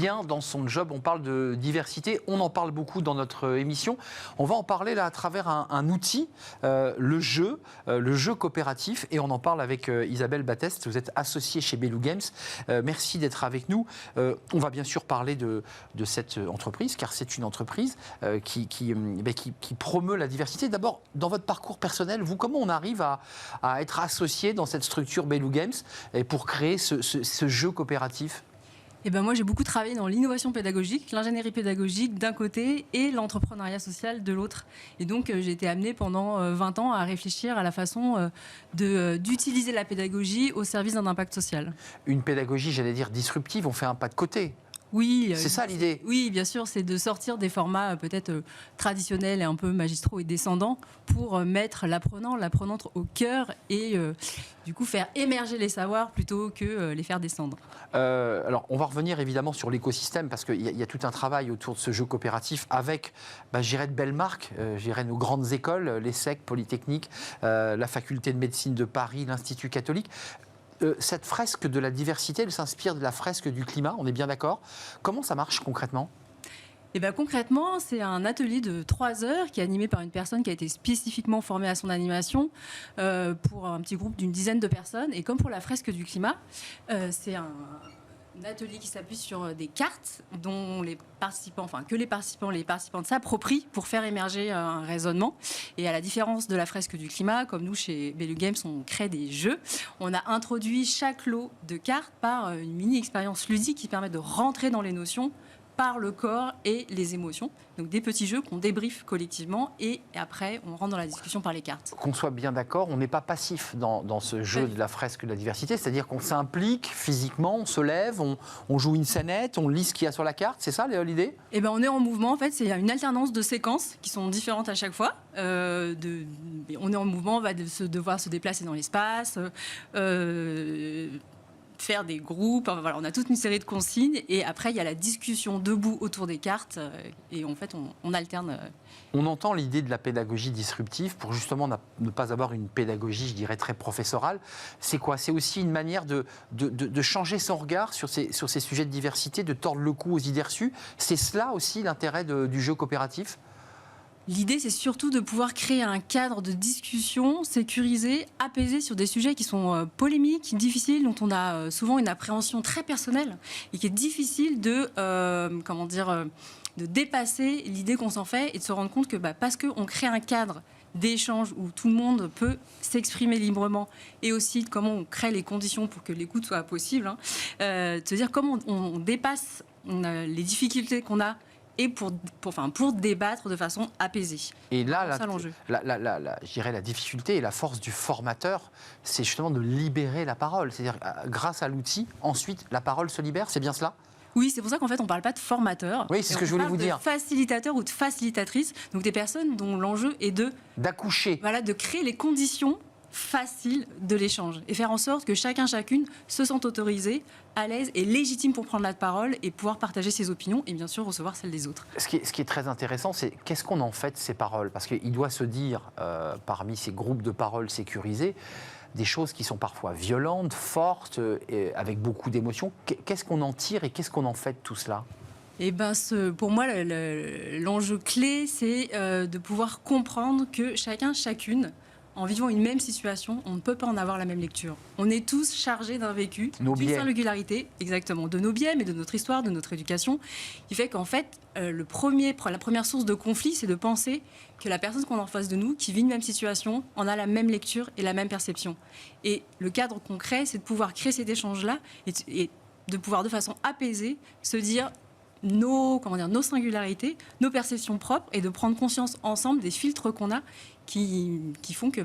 bien dans son job. On parle de diversité, on en parle beaucoup dans notre émission. On va en parler là à travers un outil, le jeu coopératif, et on en parle avec Isabelle Batteste. Vous êtes associée chez Bellu Games. Merci d'être avec nous. On va bien sûr parler de cette entreprise, car c'est une entreprise qui promeut la diversité. D'abord, dans votre parcours personnel, vous, comment on arrive à être associé dans cette structure Bellu Games et pour créer ce jeu coopératif? Eh ben moi, j'ai beaucoup travaillé dans l'innovation pédagogique, l'ingénierie pédagogique d'un côté et l'entrepreneuriat social de l'autre. Et donc, j'ai été amenée pendant 20 ans à réfléchir à la façon d'utiliser la pédagogie au service d'un impact social. Une pédagogie, j'allais dire, disruptive, on fait un pas de côté. Oui, c'est ça l'idée. Oui, bien sûr, c'est de sortir des formats peut-être traditionnels et un peu magistraux et descendants pour mettre l'apprenant, l'apprenante au cœur et du coup faire émerger les savoirs plutôt que les faire descendre. Alors, on va revenir évidemment sur l'écosystème parce qu'il y a tout un travail autour de ce jeu coopératif avec, je dirais, de belles marques, je dirais nos grandes écoles, l'ESSEC, Polytechnique, la Faculté de médecine de Paris, l'Institut catholique. Cette fresque de la diversité, elle s'inspire de la fresque du climat, on est bien d'accord. Comment ça marche concrètement ? Eh bien, concrètement, c'est un atelier de 3 heures qui est animé par une personne qui a été spécifiquement formée à son animation pour un petit groupe d'une dizaine de personnes. Et comme pour la fresque du climat, c'est un atelier qui s'appuie sur des cartes dont les participantes s'approprient pour faire émerger un raisonnement. Et à la différence de la fresque du climat, comme nous chez Bellu Games, on crée des jeux. On a introduit chaque lot de cartes par une mini-expérience ludique qui permet de rentrer dans les notions par le corps et les émotions. Donc des petits jeux qu'on débriefe collectivement et après on rentre dans la discussion par les cartes. Qu'on soit bien d'accord, on n'est pas passif dans ce jeu de la fresque de la diversité, c'est-à-dire qu'on s'implique physiquement, on se lève, on joue une scénette, on lit ce qu'il y a sur la carte, c'est ça l'idée ? Eh ben, on est en mouvement, en fait, c'est une alternance de séquences qui sont différentes à chaque fois. On est en mouvement, on va devoir se déplacer dans l'espace, faire des groupes, enfin, voilà, on a toute une série de consignes et après il y a la discussion debout autour des cartes et en fait on alterne. On entend l'idée de la pédagogie disruptive pour justement ne pas avoir une pédagogie, je dirais, très professorale. C'est quoi ? C'est aussi une manière de changer son regard sur ces sujets de diversité, de tordre le cou aux idées reçues. C'est cela aussi l'intérêt du jeu coopératif ? L'idée, c'est surtout de pouvoir créer un cadre de discussion sécurisé, apaisé sur des sujets qui sont polémiques, difficiles, dont on a souvent une appréhension très personnelle et qui est difficile de dépasser l'idée qu'on s'en fait et de se rendre compte que parce qu'on crée un cadre d'échange où tout le monde peut s'exprimer librement et aussi comment on crée les conditions pour que l'écoute soit possible, de se dire comment on dépasse les difficultés qu'on a et pour débattre de façon apaisée. Et là, c'est ça l'enjeu. Je dirais la difficulté et la force du formateur, c'est justement de libérer la parole. C'est-à-dire, grâce à l'outil, ensuite, la parole se libère, c'est bien cela ? Oui, c'est pour ça qu'en fait, on ne parle pas de formateur. Oui, c'est ce que je voulais vous dire. De facilitateur ou de facilitatrice, donc des personnes dont l'enjeu est d'accoucher. Voilà, de créer les conditions facile de l'échange et faire en sorte que chacune se sente autorisé, à l'aise et légitime pour prendre la parole et pouvoir partager ses opinions et bien sûr recevoir celles des autres. Ce qui est très intéressant, c'est qu'est-ce qu'on en fait de ces paroles ? Parce qu'il doit se dire, parmi ces groupes de paroles sécurisés, des choses qui sont parfois violentes, fortes, et avec beaucoup d'émotions. Qu'est-ce qu'on en tire et qu'est-ce qu'on en fait de tout cela ? Eh ben, pour moi, l'enjeu clé, c'est de pouvoir comprendre que chacune, en vivant une même situation, on ne peut pas en avoir la même lecture. On est tous chargés d'un vécu, d'une singularité, exactement, de nos biais, mais de notre histoire, de notre éducation, qui fait qu'en fait, la première source de conflit, c'est de penser que la personne qu'on a en face de nous, qui vit une même situation, en a la même lecture et la même perception. Et le cadre qu'on crée, c'est de pouvoir créer cet échange-là et de pouvoir, de façon apaisée, se dire nos singularités, nos perceptions propres et de prendre conscience ensemble des filtres qu'on a qui font que,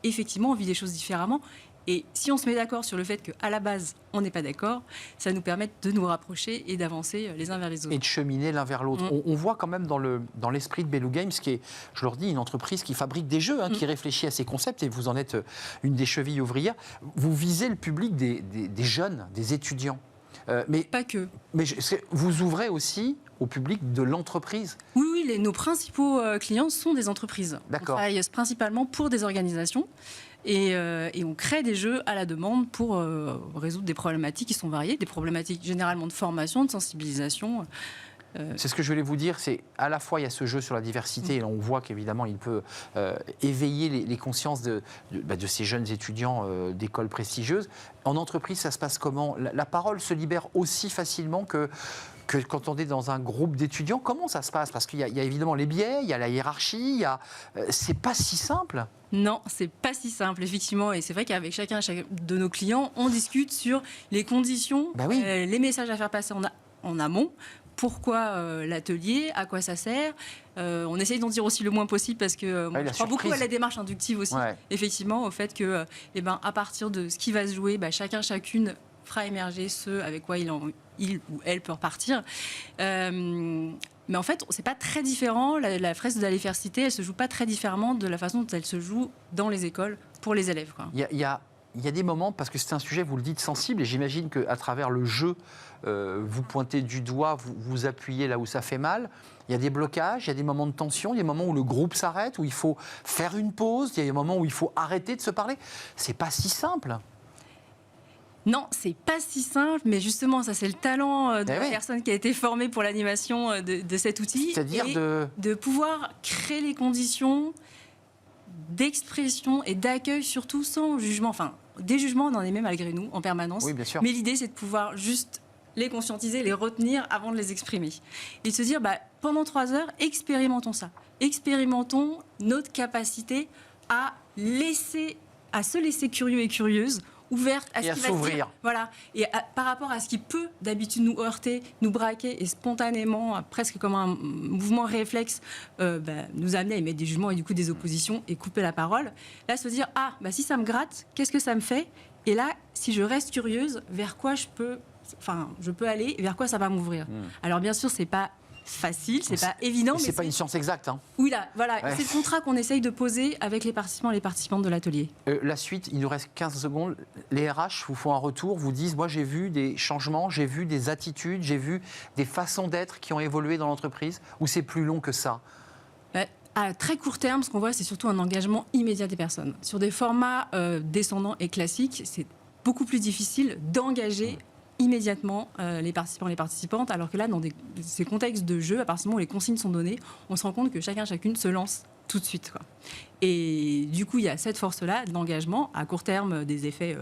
effectivement, on vit des choses différemment. Et si on se met d'accord sur le fait qu'à la base, on n'est pas d'accord, ça nous permet de nous rapprocher et d'avancer les uns vers les autres. Et de cheminer l'un vers l'autre. On voit quand même dans l'esprit de Bellu Games, qui est, je leur dis, une entreprise qui fabrique des jeux, qui réfléchit à ces concepts, et vous en êtes une des chevilles ouvrières. Vous visez le public des jeunes, des étudiants. Mais pas que. Mais vous ouvrez aussi au public de l'entreprise. Oui, nos principaux clients sont des entreprises. D'accord. On travaille principalement pour des organisations. Et on crée des jeux à la demande pour résoudre des problématiques qui sont variées, des problématiques généralement de formation, de sensibilisation. C'est ce que je voulais vous dire, c'est à la fois il y a ce jeu sur la diversité, et là on voit qu'évidemment il peut éveiller les consciences de ces jeunes étudiants d'écoles prestigieuses. En entreprise, ça se passe comment ? La parole se libère aussi facilement que quand on est dans un groupe d'étudiants. Comment ça se passe ? Parce qu'il y a évidemment les biais, il y a la hiérarchie, c'est pas si simple. Non, c'est pas si simple, effectivement. Et c'est vrai qu'avec chacun de nos clients, on discute sur les conditions, les messages à faire passer en amont. Pourquoi l'atelier, à quoi ça sert. On essaye d'en dire aussi le moins possible parce que je crois beaucoup à la démarche inductive aussi, effectivement, au fait que à partir de ce qui va se jouer, chacune fera émerger ce avec quoi il ou elle peut repartir. Mais en fait, c'est pas très différent. La fresque de la diversité, elle se joue pas très différemment de la façon dont elle se joue dans les écoles pour les élèves. Il y a des moments, parce que c'est un sujet, vous le dites, sensible, et j'imagine qu'à travers le jeu, vous pointez du doigt, vous appuyez là où ça fait mal. Il y a des blocages, il y a des moments de tension, il y a des moments où le groupe s'arrête, où il faut faire une pause, il y a des moments où il faut arrêter de se parler. C'est pas si simple. Non, c'est pas si simple, mais justement, ça c'est le talent de la personne qui a été formée pour l'animation de cet outil. C'est-à-dire de pouvoir créer les conditions d'expression et d'accueil, surtout sans jugement. Enfin, des jugements, on en est même malgré nous, en permanence. Oui, bien sûr. Mais l'idée, c'est de pouvoir juste les conscientiser, les retenir avant de les exprimer. Et de se dire, pendant 3 heures, expérimentons ça. Expérimentons notre capacité à se laisser curieux et curieuses, ouverte à ce qui va s'ouvrir. Voilà. Et par rapport à ce qui peut d'habitude nous heurter, nous braquer et spontanément, presque comme un mouvement réflexe, nous amener à émettre des jugements et du coup des oppositions et couper la parole. Là, se dire, si ça me gratte, qu'est-ce que ça me fait ? Et là, si je reste curieuse, vers quoi je peux aller, vers quoi ça va m'ouvrir. Alors bien sûr, c'est pas facile, c'est pas évident. C'est pas une science exacte. Oui, là, voilà. Ouais. C'est le contrat qu'on essaye de poser avec les participants et les participantes de l'atelier. La suite, il nous reste 15 secondes. Les RH vous font un retour, vous disent, moi j'ai vu des changements, j'ai vu des attitudes, j'ai vu des façons d'être qui ont évolué dans l'entreprise, ou c'est plus long que ça ? À très court terme, ce qu'on voit, c'est surtout un engagement immédiat des personnes. Sur des formats descendants et classiques, c'est beaucoup plus difficile d'engager immédiatement les participants et les participantes, alors que là, dans ces contextes de jeu, à partir du moment où les consignes sont données, on se rend compte que chacune se lance tout de suite. Et du coup, il y a cette force-là d'engagement, à court terme, des effets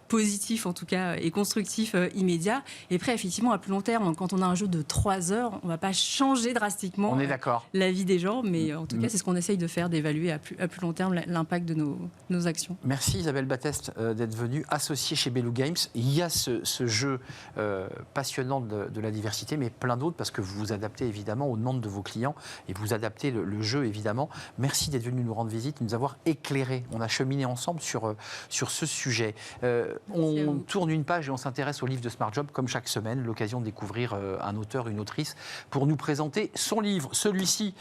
positifs en tout cas et constructifs immédiats. Et après, effectivement, à plus long terme, quand on a un jeu de 3 heures, on ne va pas changer drastiquement la vie des gens, mais en tout cas, c'est ce qu'on essaye de faire, d'évaluer à plus long terme l'impact de nos actions. Merci Isabelle Batteste d'être venue, associée chez Bellou Games. Il y a ce jeu passionnant de la diversité, mais plein d'autres, parce que vous vous adaptez évidemment aux demandes de vos clients et vous adaptez le jeu évidemment. Merci d'être venu nous rendre visite, nous avoir éclairé. On a cheminé ensemble sur ce sujet. On tourne une page et on s'intéresse au livre de Smart Job, comme chaque semaine, l'occasion de découvrir un auteur, une autrice, pour nous présenter son livre. Celui-ci,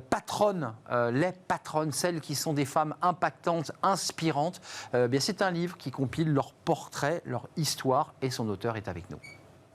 Patronne, les patronnes, celles qui sont des femmes impactantes, inspirantes. C'est un livre qui compile leurs portraits, leur histoire, et son auteur est avec nous.